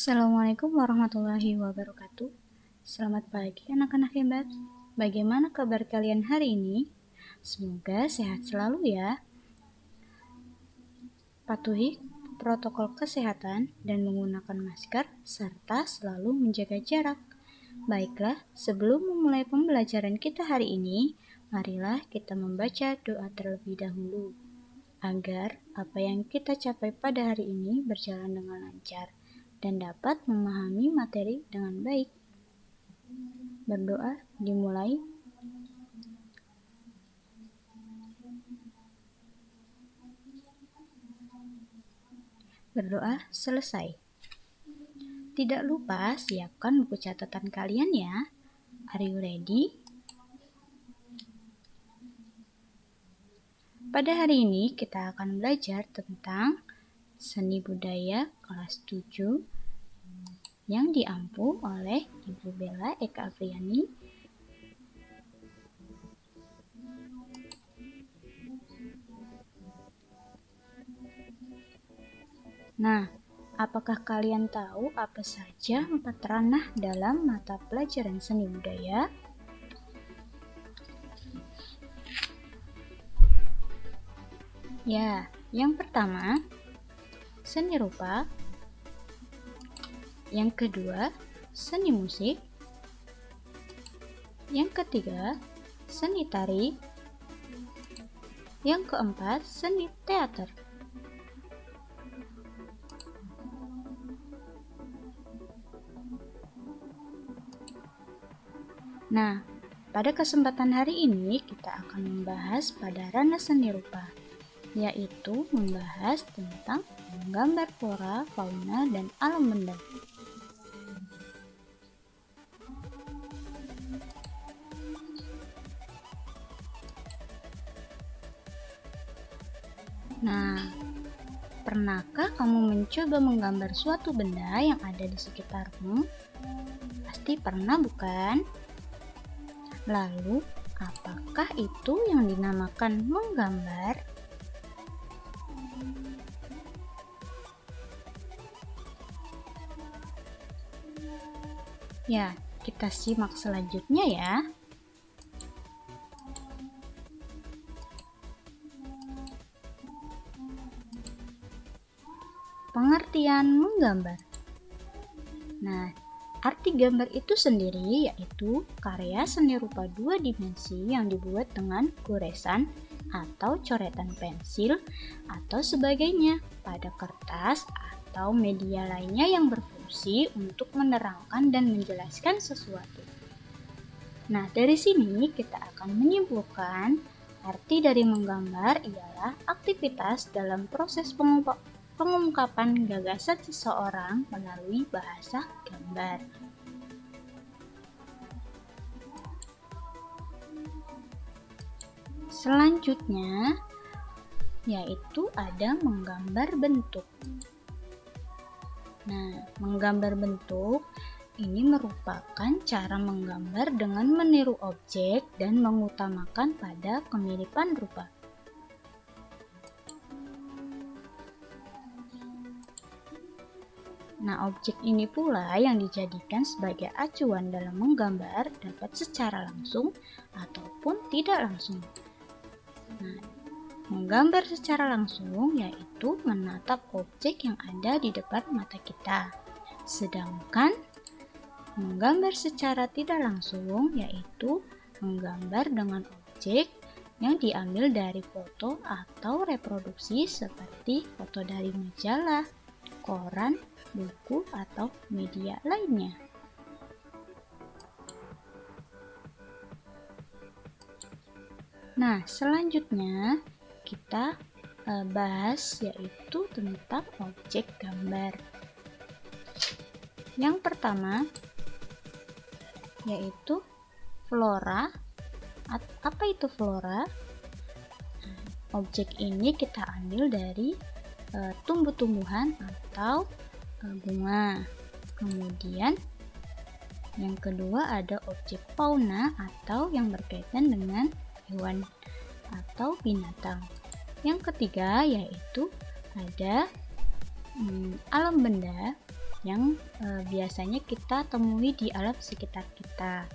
Assalamualaikum warahmatullahi wabarakatuh. Selamat pagi anak-anak hebat. Bagaimana kabar kalian hari ini? Semoga sehat selalu ya. Patuhi protokol kesehatan dan menggunakan masker serta selalu menjaga jarak. Baiklah, sebelum memulai pembelajaran kita hari ini, marilah kita membaca doa terlebih dahulu agar apa yang kita capai pada hari ini berjalan dengan lancar dan dapat memahami materi dengan baik. Berdoa dimulai. Berdoa selesai. Tidak lupa siapkan buku catatan kalian ya. Are you ready? Pada hari ini kita akan belajar tentang seni budaya kelas 7 yang diampu oleh Ibu Bella Eka Afriani. Nah, apakah kalian tahu apa saja 4 ranah dalam mata pelajaran seni budaya? Ya, yang pertama, seni rupa. Yang kedua, seni musik. Yang ketiga, seni tari. Yang keempat, seni teater. Nah, pada kesempatan hari ini kita akan membahas pada ranah seni rupa, yaitu membahas tentang menggambar flora, fauna, dan alam benda. Nah, pernahkah kamu mencoba menggambar suatu benda yang ada di sekitarmu? Pasti pernah, bukan? Lalu, apakah itu yang dinamakan menggambar? Ya, kita simak selanjutnya ya. Pengertian menggambar. Nah, arti gambar itu sendiri yaitu karya seni rupa 2 dimensi yang dibuat dengan goresan atau coretan pensil atau sebagainya pada kertas atau media lainnya yang berfungsi untuk menerangkan dan menjelaskan sesuatu. Nah, dari sini kita akan menyimpulkan arti dari menggambar ialah aktivitas dalam proses pengungkapan gagasan seseorang melalui bahasa gambar. Selanjutnya, yaitu ada menggambar bentuk. Nah, menggambar bentuk ini merupakan cara menggambar dengan meniru objek dan mengutamakan pada kemiripan rupa. Nah, objek ini pula yang dijadikan sebagai acuan dalam menggambar dapat secara langsung ataupun tidak langsung. Nah, menggambar secara langsung yaitu menatap objek yang ada di depan mata kita. Sedangkan menggambar secara tidak langsung yaitu menggambar dengan objek yang diambil dari foto atau reproduksi seperti foto dari majalah, koran, buku, atau media lainnya. Nah, selanjutnya kita bahas yaitu tentang objek gambar. Yang pertama yaitu flora. Apa itu flora? Objek ini kita ambil dari tumbuh-tumbuhan atau bunga. Kemudian yang kedua ada objek fauna atau yang berkaitan dengan hewan atau binatang. Yang ketiga yaitu ada alam benda. yang biasanya kita temui di alam sekitar kita.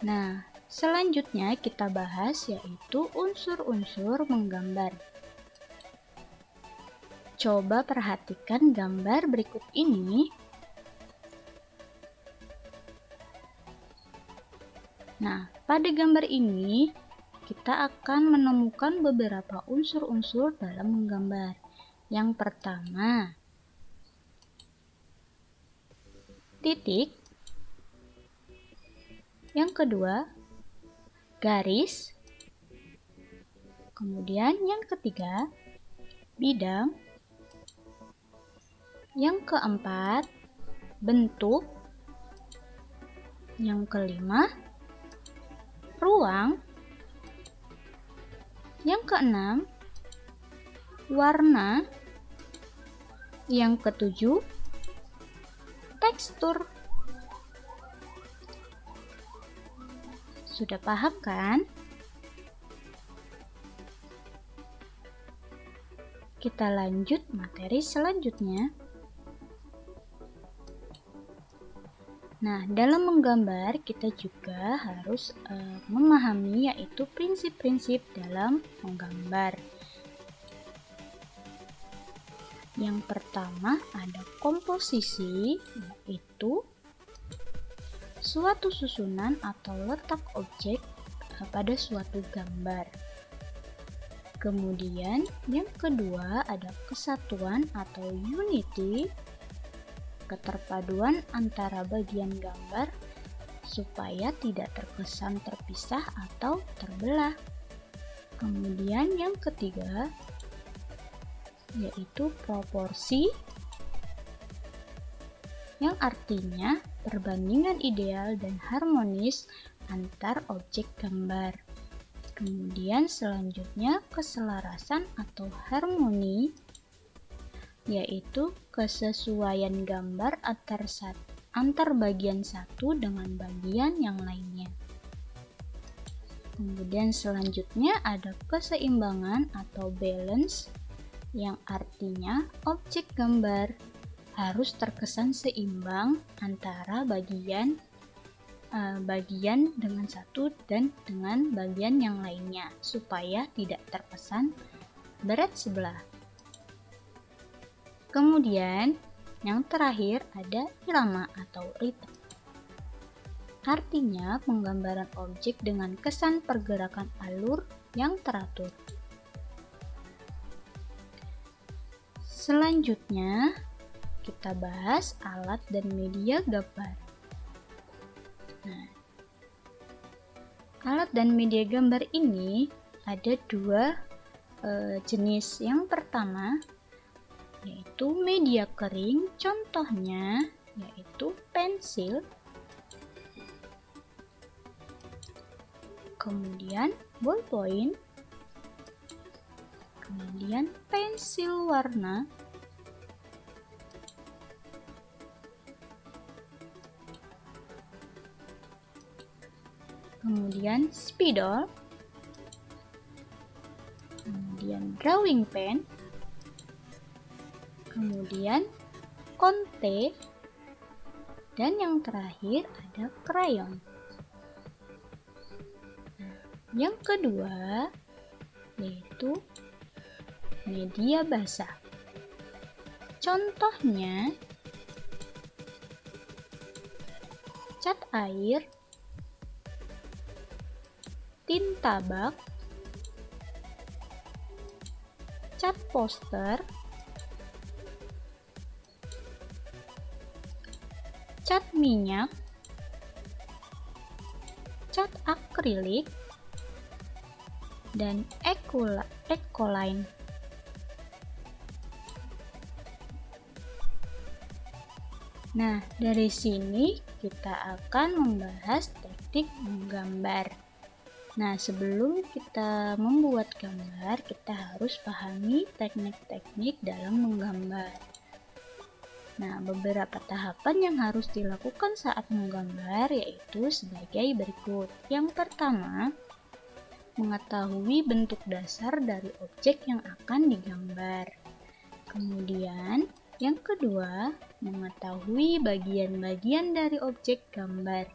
Nah, selanjutnya kita bahas yaitu unsur-unsur menggambar. Coba perhatikan gambar berikut ini. Nah, pada gambar ini kita akan menemukan beberapa unsur-unsur dalam menggambar. Yang pertama, titik. Yang kedua, garis. Kemudian yang ketiga, bidang. Yang keempat, bentuk. Yang kelima, ruang. Yang keenam, warna. Yang ketujuh, tekstur. Sudah paham kan? Kita lanjut materi selanjutnya. Nah, dalam menggambar kita juga harus memahami yaitu prinsip-prinsip dalam menggambar. Yang pertama ada komposisi, yaitu suatu susunan atau letak objek pada suatu gambar. Kemudian yang kedua ada kesatuan atau unity, keterpaduan antara bagian gambar supaya tidak terkesan terpisah atau terbelah. Kemudian yang ketiga yaitu proporsi, yang artinya perbandingan ideal dan harmonis antar objek gambar. Kemudian selanjutnya keselarasan atau harmoni, yaitu kesesuaian gambar antar bagian satu dengan bagian yang lainnya. Kemudian selanjutnya ada keseimbangan atau balance, yang artinya objek gambar harus terkesan seimbang antara bagian dengan satu dan dengan bagian yang lainnya supaya tidak terkesan berat sebelah. Kemudian yang terakhir ada irama atau ritme. Artinya penggambaran objek dengan kesan pergerakan alur yang teratur. Selanjutnya kita bahas alat dan media gambar. Nah, alat dan media gambar ini ada dua jenis. Yang pertama yaitu media kering, contohnya yaitu pensil, kemudian ballpoint, kemudian pensil warna, kemudian spidol, kemudian drawing pen, kemudian konte, dan yang terakhir ada krayon. Yang kedua yaitu media basah. Contohnya cat air, tinta bak, cat poster, cat minyak, cat akrilik, dan ekoline. Nah, dari sini kita akan membahas teknik menggambar. Nah, sebelum kita membuat gambar, kita harus pahami teknik-teknik dalam menggambar. Nah, beberapa tahapan yang harus dilakukan saat menggambar yaitu sebagai berikut. Yang pertama, mengetahui bentuk dasar dari objek yang akan digambar. Kemudian, yang kedua, mengetahui bagian-bagian dari objek gambar.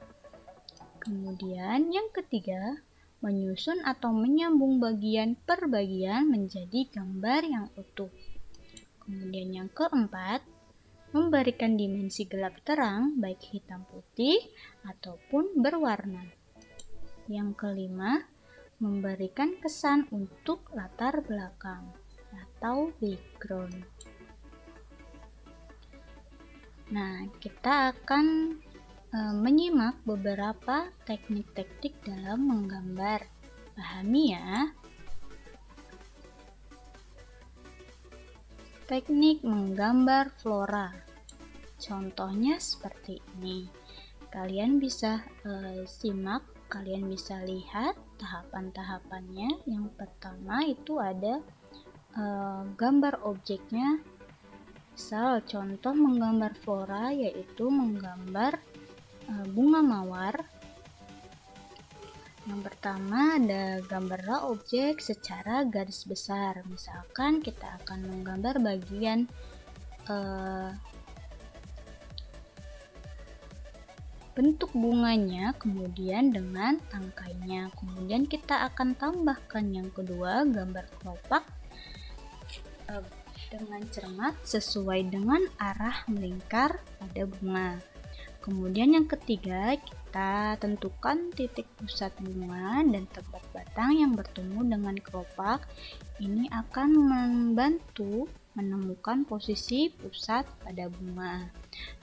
Kemudian, yang ketiga, menyusun atau menyambung bagian per bagian menjadi gambar yang utuh. Kemudian yang keempat, memberikan dimensi gelap terang baik hitam putih ataupun berwarna. Yang kelima, memberikan kesan untuk latar belakang atau background. Nah, kita akan menyimak beberapa teknik-teknik dalam menggambar. Pahami ya. Teknik menggambar flora. Contohnya seperti ini. Kalian bisa simak, kalian bisa lihat tahapan-tahapannya. Yang pertama itu ada gambar objeknya. Misal contoh menggambar flora yaitu menggambar bunga mawar. Yang pertama ada gambarlah objek secara garis besar. Misalkan kita akan menggambar bagian bentuk bunganya, kemudian dengan tangkainya. Kemudian kita akan tambahkan yang kedua gambar kelopak dengan cermat sesuai dengan arah melingkar pada bunga. Kemudian yang ketiga, kita tentukan titik pusat bunga dan tempat batang yang bertemu dengan kelopak. Ini akan membantu menemukan posisi pusat pada bunga.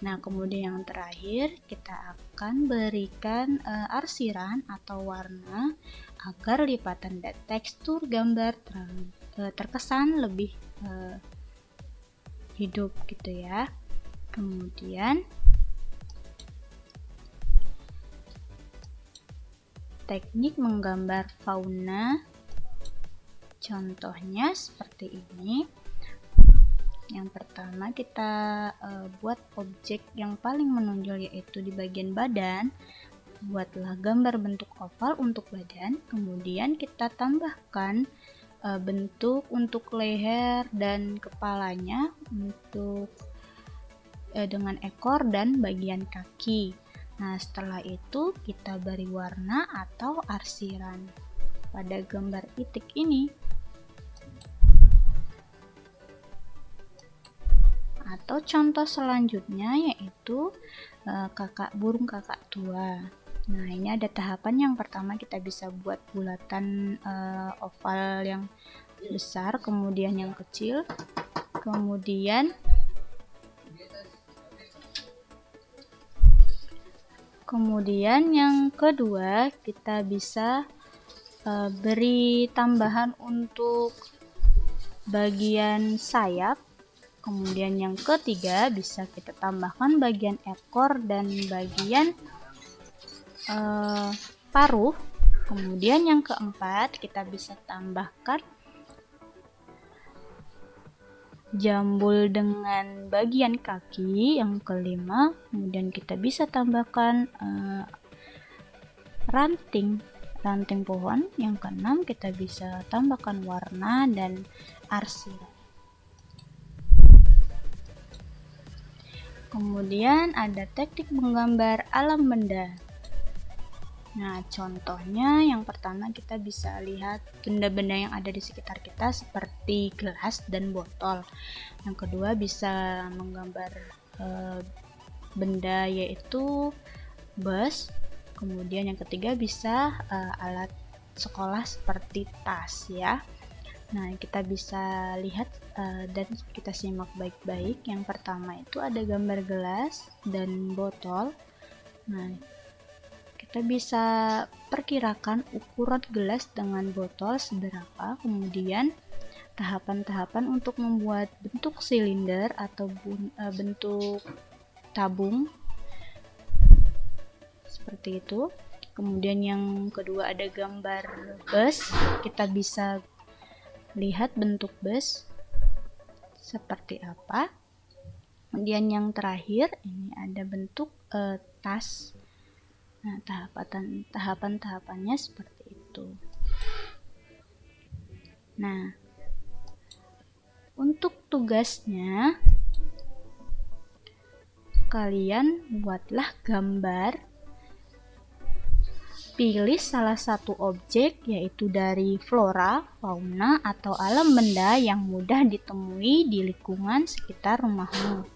Nah, kemudian yang terakhir, kita akan berikan arsiran atau warna agar lipatan dan tekstur gambar terkesan lebih hidup gitu ya. Kemudian teknik menggambar fauna, contohnya seperti ini. Yang pertama kita buat objek yang paling menonjol yaitu di bagian badan. Buatlah gambar bentuk oval untuk badan, kemudian kita tambahkan bentuk untuk leher dan kepalanya untuk dengan ekor dan bagian kaki. Nah, setelah itu kita beri warna atau arsiran pada gambar itik ini. Atau contoh selanjutnya yaitu burung kakak tua. Nah, ini ada tahapan yang pertama kita bisa buat bulatan oval yang besar, kemudian yang kecil, Kemudian yang kedua kita bisa beri tambahan untuk bagian sayap. Kemudian yang ketiga bisa kita tambahkan bagian ekor dan bagian paruh. Kemudian yang keempat kita bisa tambahkan jambul dengan bagian kaki. Yang kelima, kemudian kita bisa tambahkan ranting pohon. Yang keenam, kita bisa tambahkan warna dan arsiran. Kemudian ada teknik menggambar alam benda. Nah, contohnya yang pertama kita bisa lihat benda-benda yang ada di sekitar kita seperti gelas dan botol. Yang kedua bisa menggambar benda yaitu bus. Kemudian yang ketiga bisa alat sekolah seperti tas ya. Nah, kita bisa lihat dan kita simak baik-baik. Yang pertama itu ada gambar gelas dan botol. Nah, kita bisa perkirakan ukuran gelas dengan botol seberapa, kemudian tahapan-tahapan untuk membuat bentuk silinder atau bentuk tabung seperti itu. Kemudian yang kedua ada gambar bus, kita bisa lihat bentuk bus seperti apa. Kemudian yang terakhir ini ada bentuk tas. Nah, tahapan-tahapannya seperti itu. Nah, untuk tugasnya kalian buatlah gambar. Pilih salah satu objek, yaitu dari flora, fauna, atau alam benda yang mudah ditemui di lingkungan sekitar rumahmu.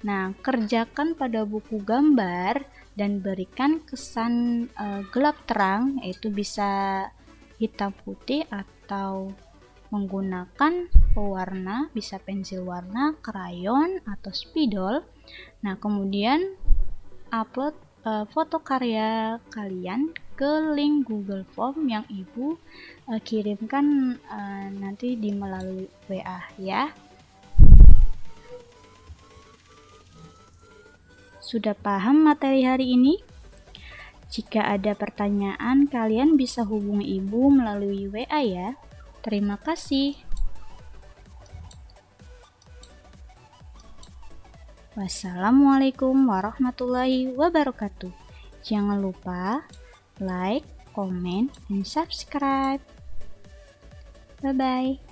Nah, kerjakan pada buku gambar dan berikan kesan gelap terang, yaitu bisa hitam putih atau menggunakan pewarna, bisa pensil warna, krayon, atau spidol. Nah, kemudian upload foto karya kalian ke link Google Form yang Ibu kirimkan nanti melalui WA ya. Sudah paham materi hari ini? Jika ada pertanyaan, kalian bisa hubungi Ibu melalui WA ya. Terima kasih. Wassalamualaikum warahmatullahi wabarakatuh. Jangan lupa like, comment, and subscribe. Bye-bye.